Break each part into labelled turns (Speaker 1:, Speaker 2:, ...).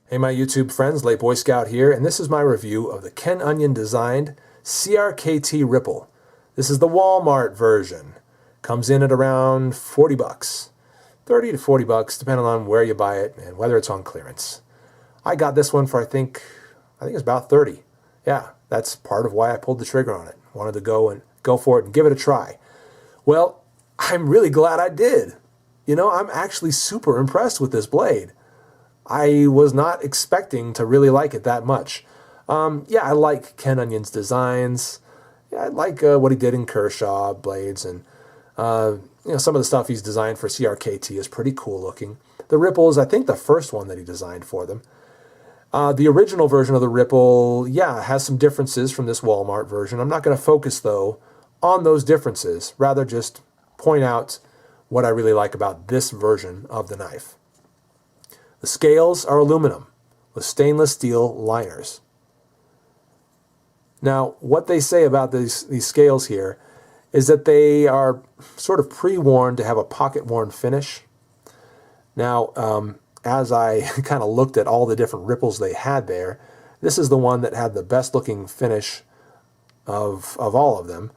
Speaker 1: Hey my YouTube friends, Late Boy Scout here, and this is my review of the Ken Onion designed CRKT Ripple. This is the Walmart version. Comes in at around 40 bucks. 30 to 40 bucks, depending on where you buy it and whether it's on clearance. I got this one for I think it's about 30. Yeah, that's part of why I pulled the trigger on it. Wanted to go for it and give it a try. Well, I'm really glad I did. You know, I'm actually super impressed with this blade. I was not expecting to really like it that much. Yeah, I like Ken Onion's designs. Yeah, I like what he did in Kershaw blades, and some of the stuff he's designed for CRKT is pretty cool looking. The Ripple is, I think, the first one that he designed for them. The original version of the Ripple, yeah, has some differences from this Walmart version. I'm not going to focus, though, on those differences. Rather, just point out what I really like about this version of the knife. The scales are aluminum with stainless steel liners. Now, what they say about these scales here is that they are sort of pre-worn to have a pocket-worn finish. Now, as I kind of looked at all the different Ripples they had there, this is the one that had the best-looking finish of all of them.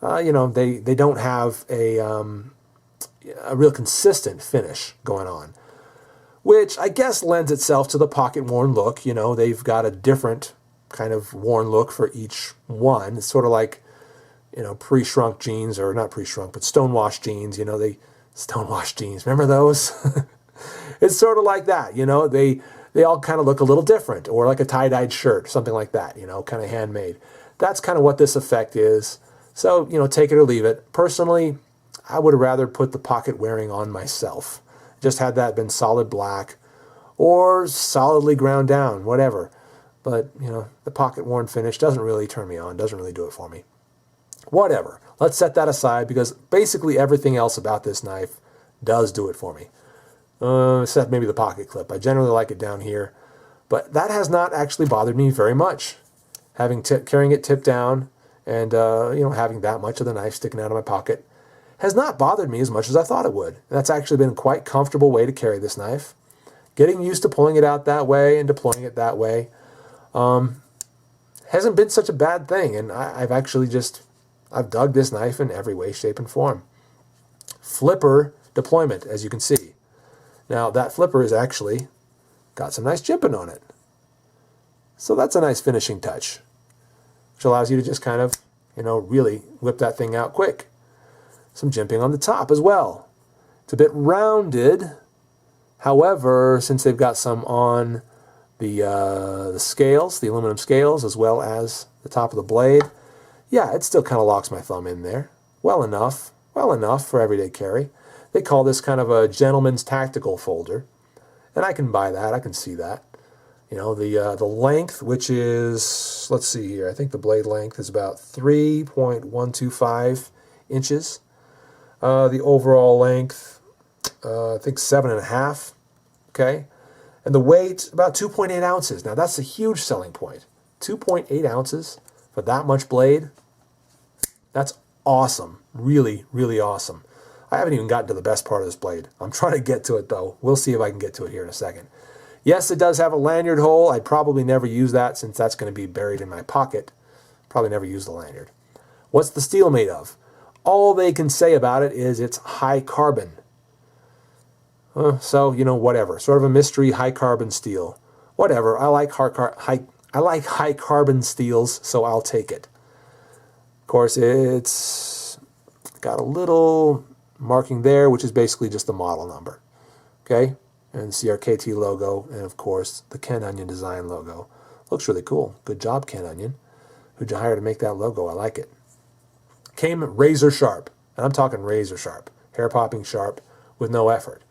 Speaker 1: They don't have a real consistent finish going on, which I guess lends itself to the pocket-worn look. You know, they've got a different kind of worn look for each one. It's sort of like, pre-shrunk jeans, or not pre-shrunk, but stonewashed jeans. Stonewashed jeans. Remember those? It's sort of like that. They all kind of look a little different, or like a tie-dyed shirt, something like that. Kind of handmade. That's kind of what this effect is. So, take it or leave it. Personally, I would rather put the pocket wearing on myself. Just had that been solid black or solidly ground down, whatever. But, the pocket-worn finish doesn't really turn me on, doesn't really do it for me. Whatever. Let's set that aside, because basically everything else about this knife does do it for me. Except maybe the pocket clip. I generally like it down here. But that has not actually bothered me very much. Carrying it tipped down and, having that much of the knife sticking out of my pocket has not bothered me as much as I thought it would. And that's actually been a quite comfortable way to carry this knife. Getting used to pulling it out that way and deploying it that way hasn't been such a bad thing. And I've dug this knife in every way, shape, and form. Flipper deployment, as you can see. Now, that flipper is actually got some nice jimping on it. So that's a nice finishing touch, which allows you to just kind of, really whip that thing out quick. Some jimping on the top as well. It's a bit rounded. However, since they've got some on the scales, the aluminum scales, as well as the top of the blade, yeah, it still kind of locks my thumb in there. Well enough for everyday carry. They call this kind of a gentleman's tactical folder, and I can buy that. I can see that. The length, which is, let's see here, I think the blade length is about 3.125 inches. The overall length, I think 7.5, okay? And the weight, about 2.8 ounces. Now, that's a huge selling point. 2.8 ounces for that much blade. That's awesome. Really, really awesome. I haven't even gotten to the best part of this blade. I'm trying to get to it, though. We'll see if I can get to it here in a second. Yes, it does have a lanyard hole. I'd probably never use that, since that's going to be buried in my pocket. Probably never use the lanyard. What's the steel made of? All they can say about it is it's high carbon. So, whatever. Sort of a mystery high carbon steel. Whatever. I like high carbon steels, so I'll take it. Of course, it's got a little marking there, which is basically just the model number. Okay? And CRKT logo, and of course, the Ken Onion design logo. Looks really cool. Good job, Ken Onion. Who'd you hire to make that logo? I like it. Came razor sharp, and I'm talking razor sharp, hair popping sharp with no effort.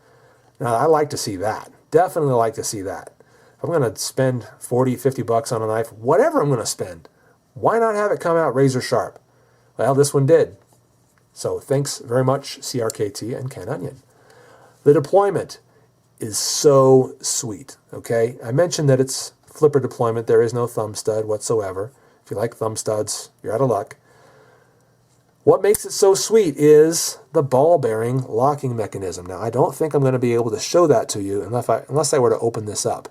Speaker 1: Now, I like to see that. Definitely like to see that. If I'm going to spend 40, 50 bucks on a knife, whatever I'm going to spend, why not have it come out razor sharp? Well, this one did. So thanks very much, CRKT and Ken Onion. The deployment is so sweet, okay? I mentioned that it's flipper deployment. There is no thumb stud whatsoever. If you like thumb studs, you're out of luck. What makes it so sweet is the ball bearing locking mechanism. Now, I don't think I'm going to be able to show that to you unless I were to open this up.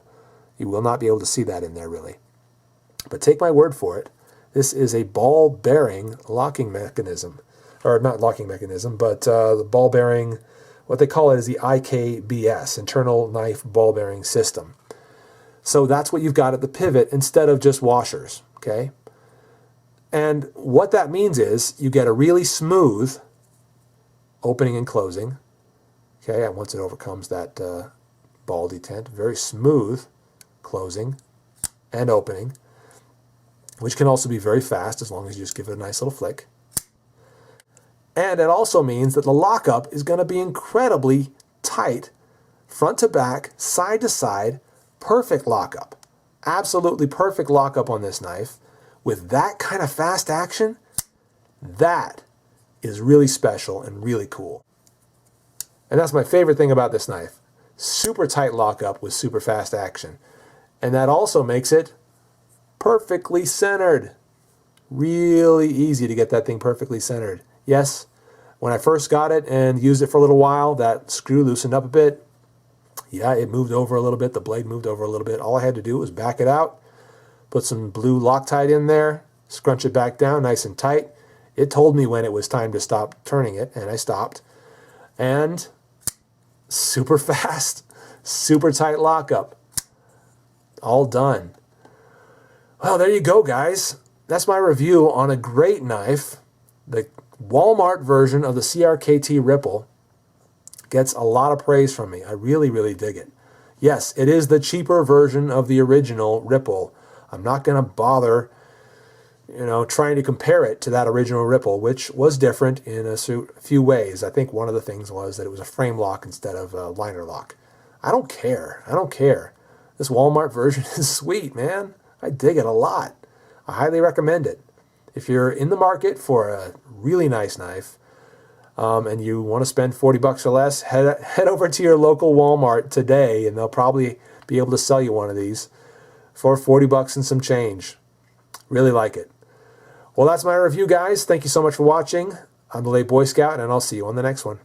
Speaker 1: You will not be able to see that in there really. But take my word for it, this is a ball bearing locking mechanism. Or not locking mechanism, but the ball bearing, what they call it is the IKBS, internal knife ball bearing system. So that's what you've got at the pivot instead of just washers, okay? And what that means is you get a really smooth opening and closing, okay, and once it overcomes that ball detent, very smooth closing and opening, which can also be very fast as long as you just give it a nice little flick. And it also means that the lockup is going to be incredibly tight, front to back, side to side, perfect lockup. Absolutely perfect lockup on this knife. With that kind of fast action, that is really special and really cool. And that's my favorite thing about this knife. Super tight lockup with super fast action. And that also makes it perfectly centered. Really easy to get that thing perfectly centered. Yes, when I first got it and used it for a little while, that screw loosened up a bit. Yeah, it moved over a little bit. The blade moved over a little bit. All I had to do was back it out, put some blue Loctite in there, scrunch it back down nice and tight. It told me when it was time to stop turning it, and I stopped. And super fast, super tight lockup. All done. Well, there you go, guys. That's my review on a great knife. The Walmart version of the CRKT Ripple gets a lot of praise from me. I really, really dig it. Yes, it is the cheaper version of the original Ripple. I'm not going to bother, trying to compare it to that original Ripple, which was different in a few ways. I think one of the things was that it was a frame lock instead of a liner lock. I don't care. I don't care. This Walmart version is sweet, man. I dig it a lot. I highly recommend it. If you're in the market for a really nice knife and you want to spend $40 or less, head over to your local Walmart today and they'll probably be able to sell you one of these for $40 and some change. Really like it. Well, that's my review, guys. Thank you so much for watching. I'm the Late Boy Scout, and I'll see you on the next one.